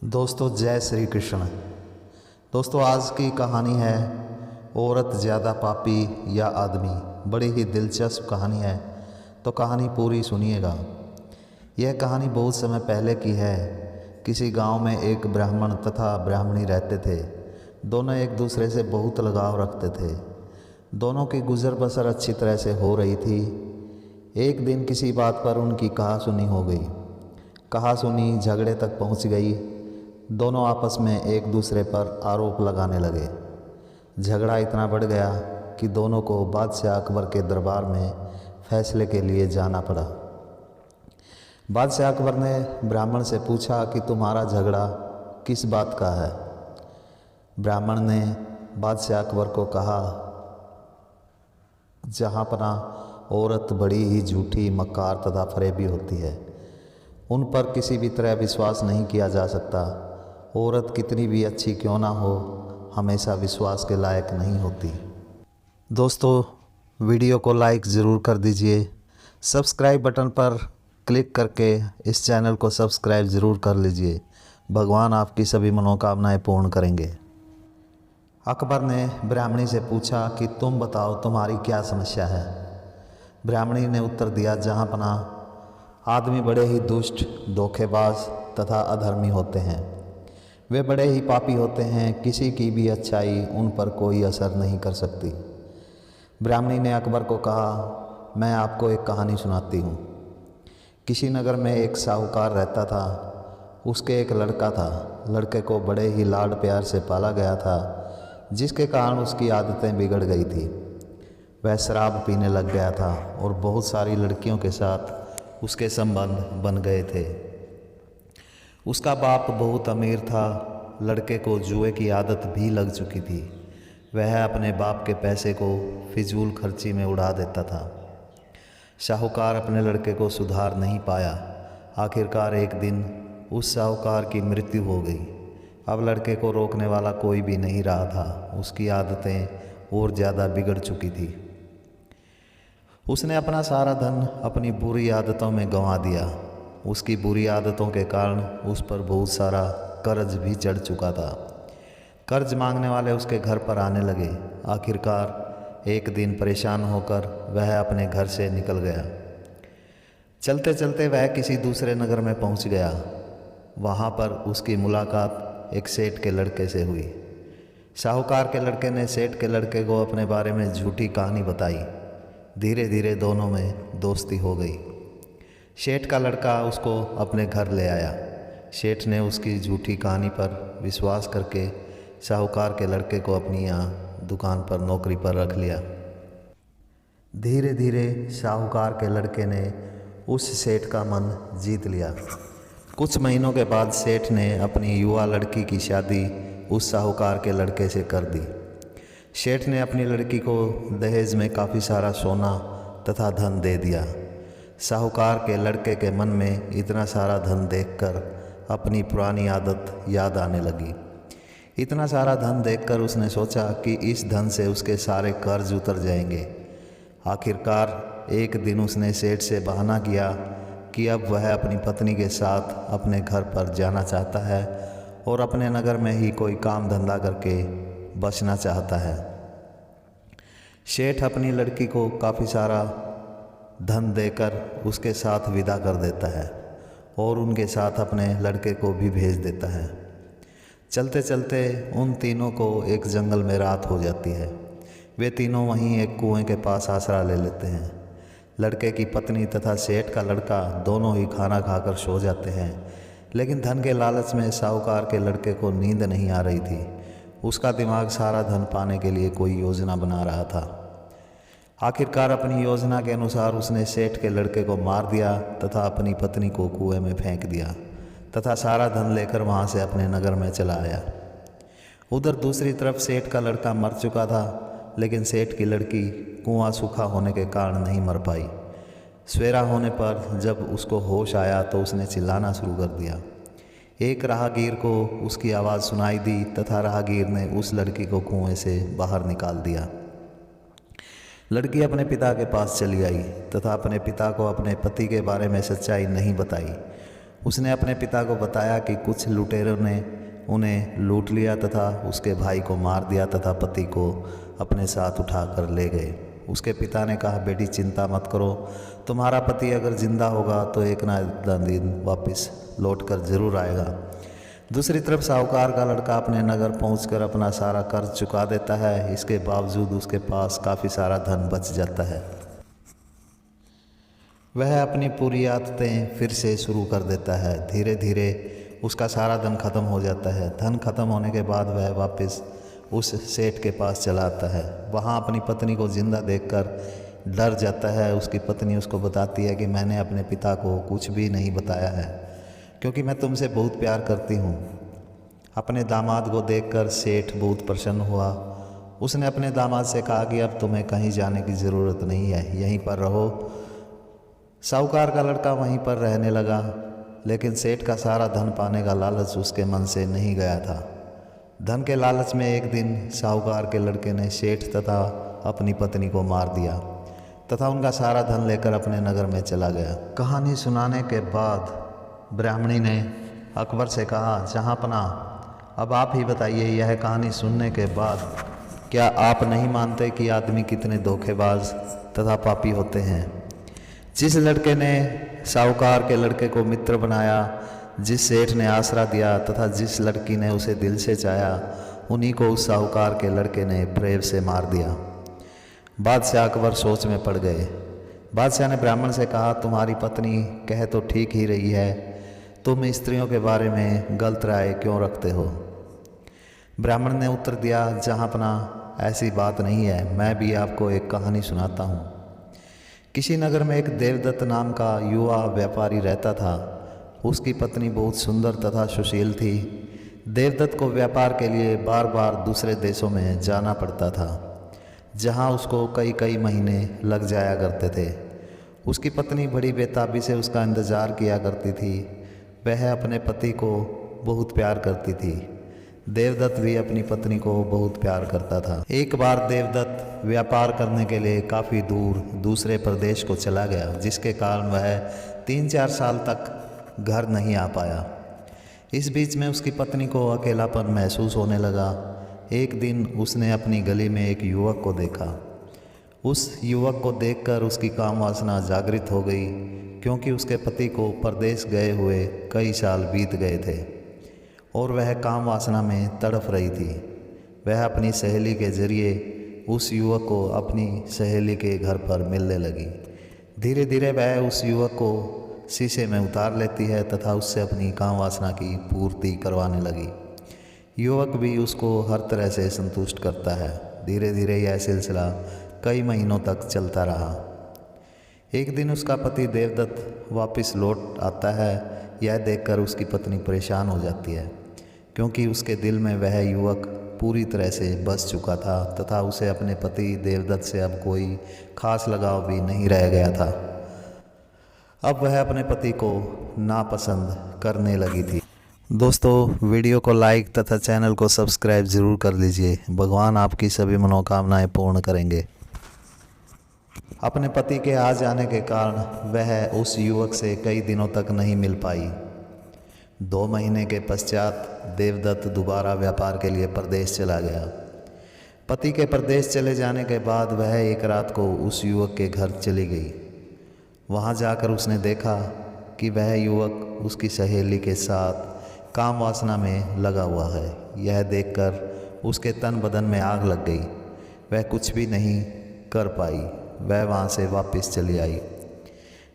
दोस्तों जय श्री कृष्ण। दोस्तों आज की कहानी है औरत ज़्यादा पापी या आदमी। बड़ी ही दिलचस्प कहानी है, तो कहानी पूरी सुनिएगा। यह कहानी बहुत समय पहले की है। किसी गांव में एक ब्राह्मण तथा ब्राह्मणी रहते थे। दोनों एक दूसरे से बहुत लगाव रखते थे। दोनों की गुजर बसर अच्छी तरह से हो रही थी। एक दिन किसी बात पर उनकी कहासुनी हो गई। कहासुनी झगड़े तक पहुंच गई। दोनों आपस में एक दूसरे पर आरोप लगाने लगे। झगड़ा इतना बढ़ गया कि दोनों को बादशाह अकबर के दरबार में फैसले के लिए जाना पड़ा। बादशाह अकबर ने ब्राह्मण से पूछा कि तुम्हारा झगड़ा किस बात का है। ब्राह्मण ने बादशाह अकबर को कहा, जहाँपनाह औरत बड़ी ही झूठी, मक्कार तथा फरेबी होती है। उन पर किसी भी तरह विश्वास नहीं किया जा सकता। औरत कितनी भी अच्छी क्यों ना हो, हमेशा विश्वास के लायक नहीं होती। दोस्तों वीडियो को लाइक ज़रूर कर दीजिए। सब्सक्राइब बटन पर क्लिक करके इस चैनल को सब्सक्राइब ज़रूर कर लीजिए। भगवान आपकी सभी मनोकामनाएं पूर्ण करेंगे। अकबर ने ब्राह्मणी से पूछा कि तुम बताओ तुम्हारी क्या समस्या है। ब्राह्मणी ने उत्तर दिया, जहाँपनाह आदमी बड़े ही दुष्ट, धोखेबाज तथा अधर्मी होते हैं। वे बड़े ही पापी होते हैं। किसी की भी अच्छाई उन पर कोई असर नहीं कर सकती। ब्राह्मणी ने अकबर को कहा, मैं आपको एक कहानी सुनाती हूँ। किसी नगर में एक साहूकार रहता था। उसके एक लड़का था। लड़के को बड़े ही लाड प्यार से पाला गया था, जिसके कारण उसकी आदतें बिगड़ गई थी। वह शराब पीने लग गया था और बहुत सारी लड़कियों के साथ उसके संबंध बन गए थे। उसका बाप बहुत अमीर था। लड़के को जुए की आदत भी लग चुकी थी। वह अपने बाप के पैसे को फिजूल खर्ची में उड़ा देता था। साहूकार अपने लड़के को सुधार नहीं पाया। आखिरकार एक दिन उस साहूकार की मृत्यु हो गई। अब लड़के को रोकने वाला कोई भी नहीं रहा था। उसकी आदतें और ज़्यादा बिगड़ चुकी थी। उसने अपना सारा धन अपनी बुरी आदतों में गंवा दिया। उसकी बुरी आदतों के कारण उस पर बहुत सारा कर्ज भी चढ़ चुका था। कर्ज मांगने वाले उसके घर पर आने लगे। आखिरकार एक दिन परेशान होकर वह अपने घर से निकल गया। चलते चलते वह किसी दूसरे नगर में पहुंच गया। वहां पर उसकी मुलाकात एक सेठ के लड़के से हुई। साहूकार के लड़के ने सेठ के लड़के को अपने बारे में झूठी कहानी बताई। धीरे धीरे दोनों में दोस्ती हो गई। सेठ का लड़का उसको अपने घर ले आया। सेठ ने उसकी झूठी कहानी पर विश्वास करके साहूकार के लड़के को अपनी यहाँ दुकान पर नौकरी पर रख लिया। धीरे धीरे साहूकार के लड़के ने उस सेठ का मन जीत लिया। कुछ महीनों के बाद सेठ ने अपनी युवा लड़की की शादी उस साहूकार के लड़के से कर दी। सेठ ने अपनी लड़की को दहेज में काफ़ी सारा सोना तथा धन दे दिया। साहूकार के लड़के के मन में इतना सारा धन देखकर अपनी पुरानी आदत याद आने लगी। इतना सारा धन देखकर उसने सोचा कि इस धन से उसके सारे कर्ज उतर जाएंगे। आखिरकार एक दिन उसने सेठ से बहाना किया कि अब वह अपनी पत्नी के साथ अपने घर पर जाना चाहता है और अपने नगर में ही कोई काम धंधा करके बचना चाहता है। सेठ अपनी लड़की को काफ़ी सारा धन देकर उसके साथ विदा कर देता है और उनके साथ अपने लड़के को भी भेज देता है। चलते चलते उन तीनों को एक जंगल में रात हो जाती है। वे तीनों वहीं एक कुएं के पास आसरा ले लेते हैं। लड़के की पत्नी तथा सेठ का लड़का दोनों ही खाना खाकर सो जाते हैं, लेकिन धन के लालच में साहूकार के लड़के को नींद नहीं आ रही थी। उसका दिमाग सारा धन पाने के लिए कोई योजना बना रहा था। आखिरकार अपनी योजना के अनुसार उसने सेठ के लड़के को मार दिया तथा अपनी पत्नी को कुएं में फेंक दिया तथा सारा धन लेकर वहां से अपने नगर में चला आया। उधर दूसरी तरफ सेठ का लड़का मर चुका था, लेकिन सेठ की लड़की कुआं सूखा होने के कारण नहीं मर पाई। सवेरा होने पर जब उसको होश आया तो उसने चिल्लाना शुरू कर दिया। एक राहगीर को उसकी आवाज़ सुनाई दी तथा राहगीर ने उस लड़की को कुएं से बाहर निकाल दिया। लड़की अपने पिता के पास चली आई तथा अपने पिता को अपने पति के बारे में सच्चाई नहीं बताई। उसने अपने पिता को बताया कि कुछ लुटेरों ने उन्हें लूट लिया तथा उसके भाई को मार दिया तथा पति को अपने साथ उठाकर ले गए। उसके पिता ने कहा, बेटी चिंता मत करो, तुम्हारा पति अगर जिंदा होगा तो एक ना एक दिन वापस लौट कर जरूर आएगा। दूसरी तरफ साहूकार का लड़का अपने नगर पहुंचकर अपना सारा कर्ज चुका देता है। इसके बावजूद उसके पास काफ़ी सारा धन बच जाता है। वह अपनी पूरी आदतें फिर से शुरू कर देता है। धीरे धीरे उसका सारा धन खत्म हो जाता है। धन खत्म होने के बाद वह वापस उस सेठ के पास चला आता है। वहाँ अपनी पत्नी को जिंदा देखकर डर जाता है। उसकी पत्नी उसको बताती है कि मैंने अपने पिता को कुछ भी नहीं बताया है, क्योंकि मैं तुमसे बहुत प्यार करती हूँ। अपने दामाद को देखकर सेठ बहुत प्रसन्न हुआ। उसने अपने दामाद से कहा कि अब तुम्हें कहीं जाने की ज़रूरत नहीं है, यहीं पर रहो। साहूकार का लड़का वहीं पर रहने लगा, लेकिन सेठ का सारा धन पाने का लालच उसके मन से नहीं गया था। धन के लालच में एक दिन साहूकार के लड़के ने सेठ तथा अपनी पत्नी को मार दिया तथा उनका सारा धन लेकर अपने नगर में चला गया। कहानी सुनाने के बाद ब्राह्मणी ने अकबर से कहा, जहाँपना अब आप ही बताइए, यह कहानी सुनने के बाद क्या आप नहीं मानते कि आदमी कितने धोखेबाज तथा पापी होते हैं। जिस लड़के ने साहूकार के लड़के को मित्र बनाया, जिस सेठ ने आसरा दिया तथा जिस लड़की ने उसे दिल से चाहा, उन्हीं को उस साहूकार के लड़के ने प्रेम से मार दिया। बादशाह अकबर सोच में पड़ गए। बादशाह ने ब्राह्मण से कहा, तुम्हारी पत्नी कह तो ठीक ही रही है, तुम स्त्रियों के बारे में गलत राय क्यों रखते हो। ब्राह्मण ने उत्तर दिया, जहाँपना ऐसी बात नहीं है, मैं भी आपको एक कहानी सुनाता हूँ। किसी नगर में एक देवदत्त नाम का युवा व्यापारी रहता था। उसकी पत्नी बहुत सुंदर तथा सुशील थी। देवदत्त को व्यापार के लिए बार बार दूसरे देशों में जाना पड़ता था, जहां उसको कई कई महीने लग जाया करते थे। उसकी पत्नी बड़ी बेताबी से उसका इंतज़ार किया करती थी। वह अपने पति को बहुत प्यार करती थी। देवदत्त भी अपनी पत्नी को बहुत प्यार करता था। एक बार देवदत्त व्यापार करने के लिए काफ़ी दूर दूसरे प्रदेश को चला गया, जिसके कारण वह 3-4 साल तक घर नहीं आ पाया। इस बीच में उसकी पत्नी को अकेलापन महसूस होने लगा। एक दिन उसने अपनी गली में एक युवक को देखा। उस युवक को देखकर उसकी काम वासना जागृत हो गई, क्योंकि उसके पति को परदेश गए हुए कई साल बीत गए थे और वह काम वासना में तड़फ रही थी। वह अपनी सहेली के जरिए उस युवक को अपनी सहेली के घर पर मिलने लगी। धीरे धीरे वह उस युवक को शीशे में उतार लेती है तथा उससे अपनी काम वासना की पूर्ति करवाने लगी। युवक भी उसको हर तरह से संतुष्ट करता है। धीरे धीरे यह सिलसिला कई महीनों तक चलता रहा। एक दिन उसका पति देवदत्त वापस लौट आता है। यह देखकर उसकी पत्नी परेशान हो जाती है, क्योंकि उसके दिल में वह युवक पूरी तरह से बस चुका था तथा उसे अपने पति देवदत्त से अब कोई खास लगाव भी नहीं रह गया था। अब वह अपने पति को नापसंद करने लगी थी। दोस्तों, वीडियो को लाइक तथा चैनल को सब्सक्राइब ज़रूर कर लीजिए। भगवान आपकी सभी मनोकामनाएं पूर्ण करेंगे। अपने पति के आ जाने के कारण वह उस युवक से कई दिनों तक नहीं मिल पाई। 2 महीने के पश्चात देवदत्त दोबारा व्यापार के लिए प्रदेश चला गया। पति के प्रदेश चले जाने के बाद वह एक रात को उस युवक के घर चली गई। वहां जाकर उसने देखा कि वह युवक उसकी सहेली के साथ काम वासना में लगा हुआ है। यह देखकर उसके तन बदन में आग लग गई। वह कुछ भी नहीं कर पाई। वह वहाँ से वापस चली आई।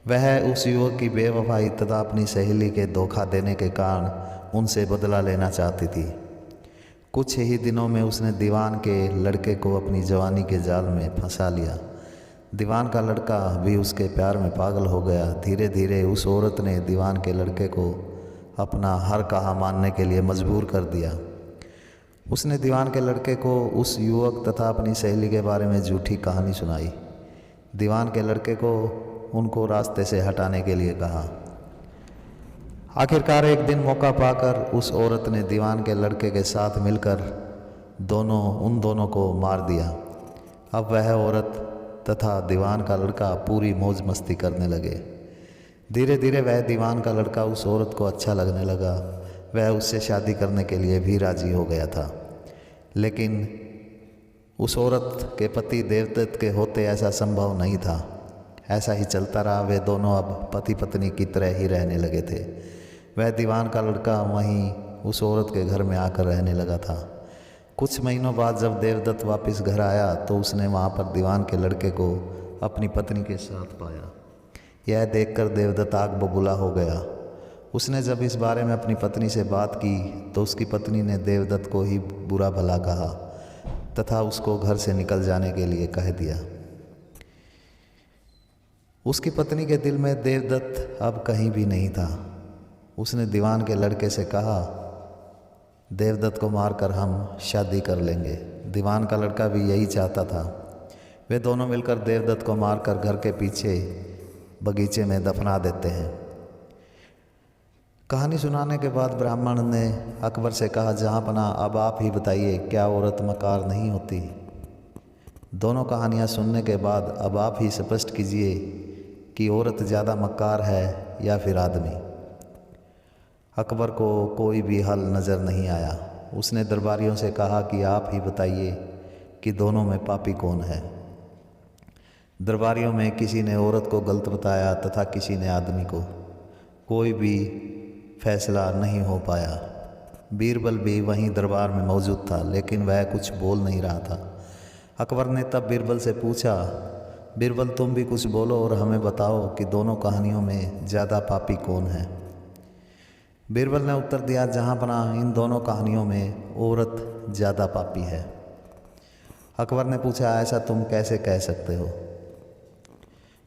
वह उस युवक की बेवफाई तथा अपनी सहेली के धोखा देने के कारण उनसे बदला लेना चाहती थी। कुछ ही दिनों में उसने दीवान के लड़के को अपनी जवानी के जाल में फंसा लिया। दीवान का लड़का भी उसके प्यार में पागल हो गया। धीरे धीरे उस औरत ने दीवान के लड़के को अपना हर कहा मानने के लिए मजबूर कर दिया। उसने दीवान के लड़के को उस युवक तथा अपनी सहेली के बारे में झूठी कहानी सुनाई। दीवान के लड़के को उनको रास्ते से हटाने के लिए कहा। आखिरकार एक दिन मौका पाकर उस औरत ने दीवान के लड़के के साथ मिलकर उन दोनों को मार दिया। अब वह औरत तथा दीवान का लड़का पूरी मौज मस्ती करने लगे। धीरे धीरे वह दीवान का लड़का उस औरत को अच्छा लगने लगा। वह उससे शादी करने के लिए भी राजी हो गया था। लेकिन उस औरत के पति देवदत्त के होते ऐसा संभव नहीं था। ऐसा ही चलता रहा। वे दोनों अब पति पत्नी की तरह ही रहने लगे थे। वह दीवान का लड़का वहीं उस औरत के घर में आकर रहने लगा था। कुछ महीनों बाद जब देवदत्त वापस घर आया तो उसने वहाँ पर दीवान के लड़के को अपनी पत्नी के साथ पाया। यह देखकर देवदत्त आग बबूला हो गया। उसने जब इस बारे में अपनी पत्नी से बात की तो उसकी पत्नी ने देवदत्त को ही बुरा भला कहा तथा उसको घर से निकल जाने के लिए कह दिया। उसकी पत्नी के दिल में देवदत्त अब कहीं भी नहीं था। उसने दीवान के लड़के से कहा, देवदत्त को मारकर हम शादी कर लेंगे। दीवान का लड़का भी यही चाहता था। वे दोनों मिलकर देवदत्त को मारकर घर के पीछे बगीचे में दफना देते हैं। कहानी सुनाने के बाद ब्राह्मण ने अकबर से कहा, जहाँपनाह अब आप ही बताइए, क्या औरत मकार नहीं होती? दोनों कहानियाँ सुनने के बाद अब आप ही स्पष्ट कीजिए कि औरत ज़्यादा मकार है या फिर आदमी। अकबर को कोई भी हल नज़र नहीं आया। उसने दरबारियों से कहा कि आप ही बताइए कि दोनों में पापी कौन है। दरबारियों में किसी ने औरत को गलत बताया तथा किसी ने आदमी को। कोई भी फैसला नहीं हो पाया। बीरबल भी वहीं दरबार में मौजूद था, लेकिन वह कुछ बोल नहीं रहा था। अकबर ने तब बीरबल से पूछा, बीरबल तुम भी कुछ बोलो और हमें बताओ कि दोनों कहानियों में ज़्यादा पापी कौन है। बीरबल ने उत्तर दिया, जहाँपनाह इन दोनों कहानियों में औरत ज़्यादा पापी है। अकबर ने पूछा, ऐसा तुम कैसे कह सकते हो?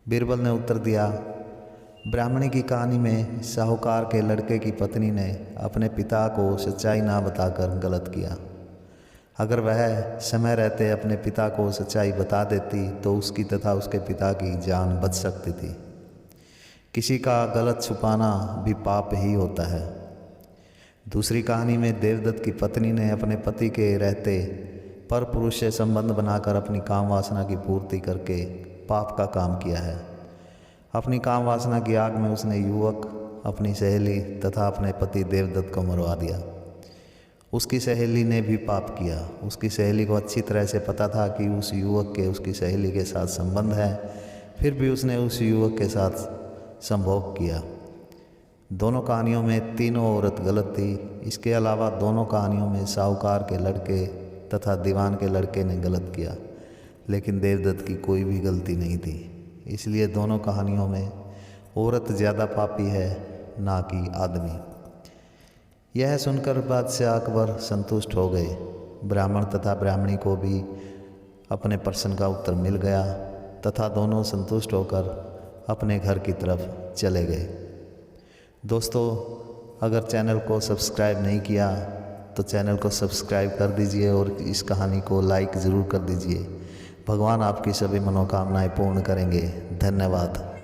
बीरबल ने उत्तर दिया, ब्राह्मणी की कहानी में साहूकार के लड़के की पत्नी ने अपने पिता को सच्चाई ना बताकर गलत किया। अगर वह समय रहते अपने पिता को सच्चाई बता देती तो उसकी तथा उसके पिता की जान बच सकती थी। किसी का गलत छुपाना भी पाप ही होता है। दूसरी कहानी में देवदत्त की पत्नी ने अपने पति के रहते पर पुरुष से संबंध बनाकर अपनी काम वासना की पूर्ति करके पाप का काम किया है। अपनी काम वासना की आग में उसने युवक, अपनी सहेली तथा अपने पति देवदत्त को मरवा दिया। उसकी सहेली ने भी पाप किया। उसकी सहेली को अच्छी तरह से पता था कि उस युवक के उसकी सहेली के साथ संबंध है, फिर भी उसने उस युवक के साथ संभोग किया। दोनों कहानियों में तीनों औरत गलत थी। इसके अलावा दोनों कहानियों में साहूकार के लड़के तथा दीवान के लड़के ने गलत किया, लेकिन देवदत्त की कोई भी गलती नहीं थी। इसलिए दोनों कहानियों में औरत ज़्यादा पापी है, ना कि आदमी। यह सुनकर बादशाह अकबर संतुष्ट हो गए। ब्राह्मण तथा ब्राह्मणी को भी अपने प्रश्न का उत्तर मिल गया तथा दोनों संतुष्ट होकर अपने घर की तरफ चले गए। दोस्तों, अगर चैनल को सब्सक्राइब नहीं किया तो चैनल को सब्सक्राइब कर दीजिए और इस कहानी को लाइक ज़रूर कर दीजिए। भगवान आपकी सभी मनोकामनाएं पूर्ण करेंगे। धन्यवाद।